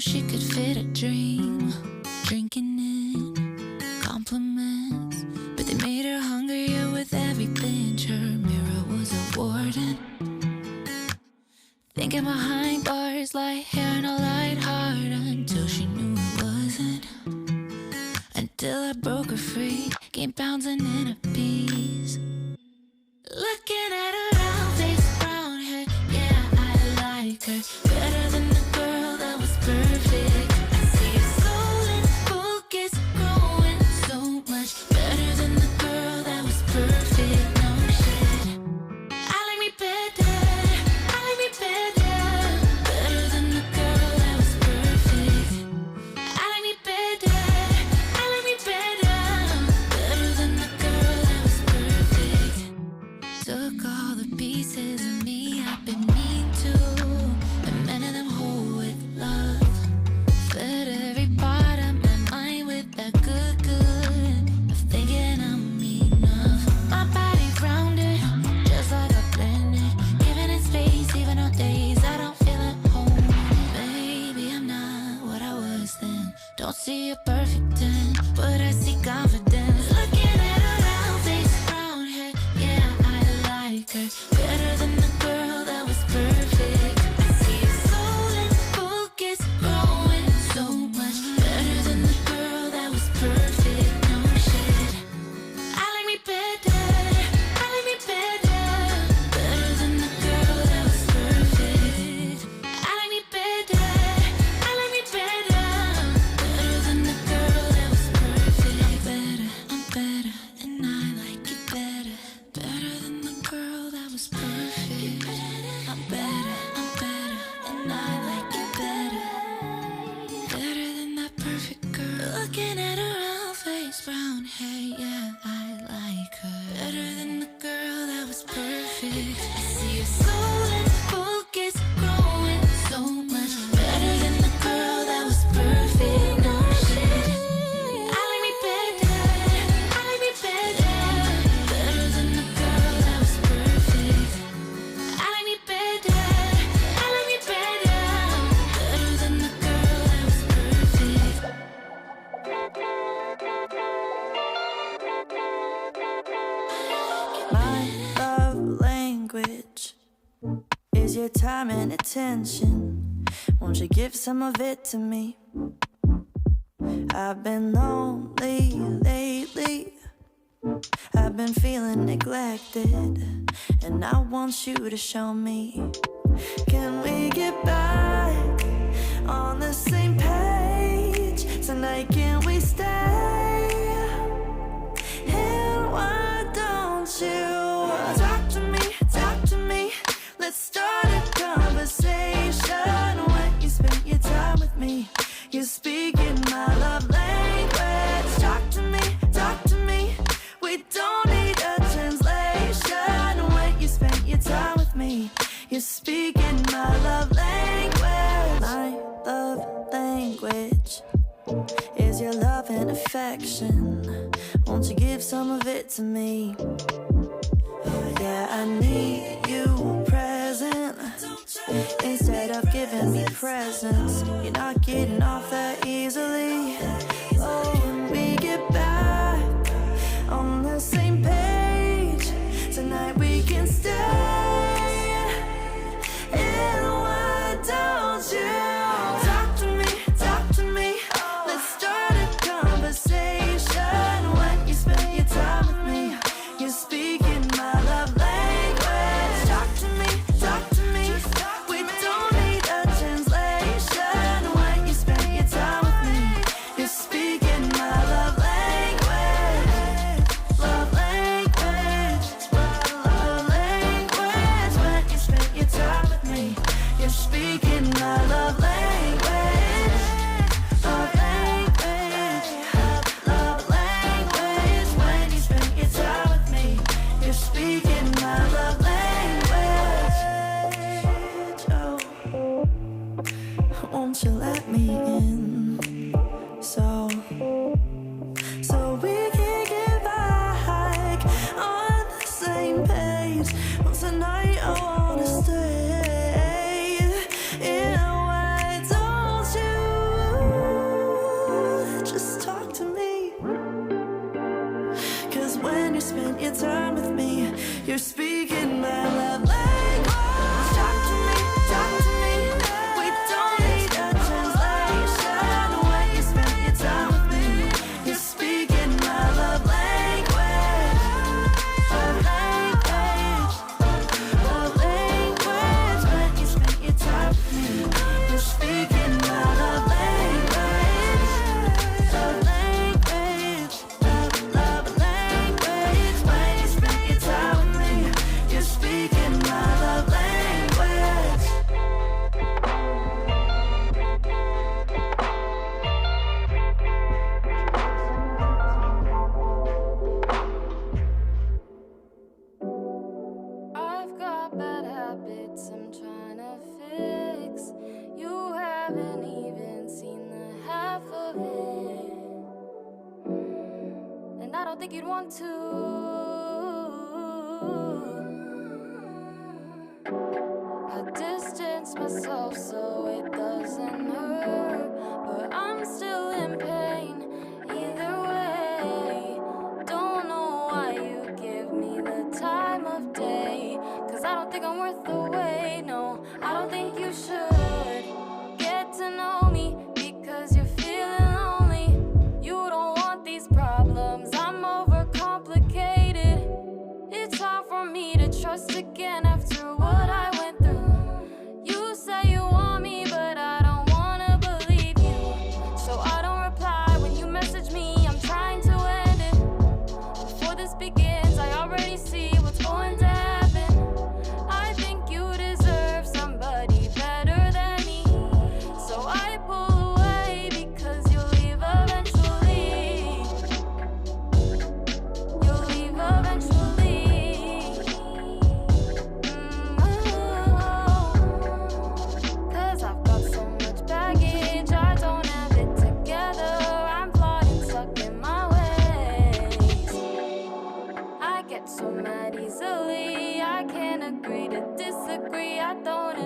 she could fit a dream, drinking in compliments, but they made her hungrier with every pinch. Her mirror was a warden, thinking behind bars, light hair and a light heart, until she knew it wasn't. Until I broke her free, came bouncing in a piece. Looking at her round face, brown hair, yeah, I like her better than the girl that was perfect. I see her soul and focus growing so much better than the girl that was perfect. No shit, I like me better, I like me better, better than the girl that was perfect. I like me better, I like me better, better than the girl that was perfect. Took all the pieces of me I've been mean to, and mended them whole with love. Fed every part of my mind with that good, good of thinking I'm enough. My body rounded, just like a planet, giving it space even on days I don't feel at home. Maybe I'm not what I was then. Don't see a perfect 10, but I see confidence. Looking at her round face, brown hair, yeah, I like her better than the girl that was perfect. I see her soul and focus growing so much better than the girl that was perfect. No shit, I like me better, I like me better, better than the girl that was perfect. I like me better, I like me better, better than the girl that was perfect. I'm better, and I like it better, better than the girl that was perfect. I'm better, and I like it better, better than that perfect girl. Looking at her round face, brown hair, yeah, I like her better than the girl that was perfect. I see her soul and focus growing so much better than the girl that was perfect. No shit, I like me better, I like me better, better than the girl that was perfect. I like me better, I like me better, better than the girl that was perfect. My love language is your time and attention. Won't you give some of it to me? I've been lonely lately, I've been feeling neglected, and I want you to show me. Can we get back on the same page tonight? Can we stay? And why don't you talk to me? Let's start a conversation. When you spend your time with me, you're speaking my love language. Talk to me. We don't need a translation. When you spend your time with me, you're speaking my love language. My love language is your love and affection. Won't you give some of it to me? Yeah, I need you present instead of giving me presents. You're not getting off that easily. Oh, when we get back on the same page tonight, we can stay. And why don't you talk to me? Let's start a conversation. When you spend your time with me, you're speaking my love language. Talk to me. We don't need a translation. When you spend your time with me, don't think you'd want to. I distance myself so it doesn't hurt, but I'm still in pain either way. Don't know why you give me the time of day, 'cause I don't think I'm worth the wait. No, I don't think you should get to know me, because you're feeling lonely. You don't want these problems, I'm overcomplicated. It's hard for me to trust again after what I went through. You say you want me, but I don't wanna believe you. So I don't reply when you message me, I'm trying to end it. Before this begins, I already see what's going to happen. I think you deserve somebody better than me. So I pull away because you'll leave eventually. You'll leave eventually. Cause I've got so much baggage, I don't have it together. I'm flawed and stuck in my ways. I get so mad easily, I can't agree to disagree. I don't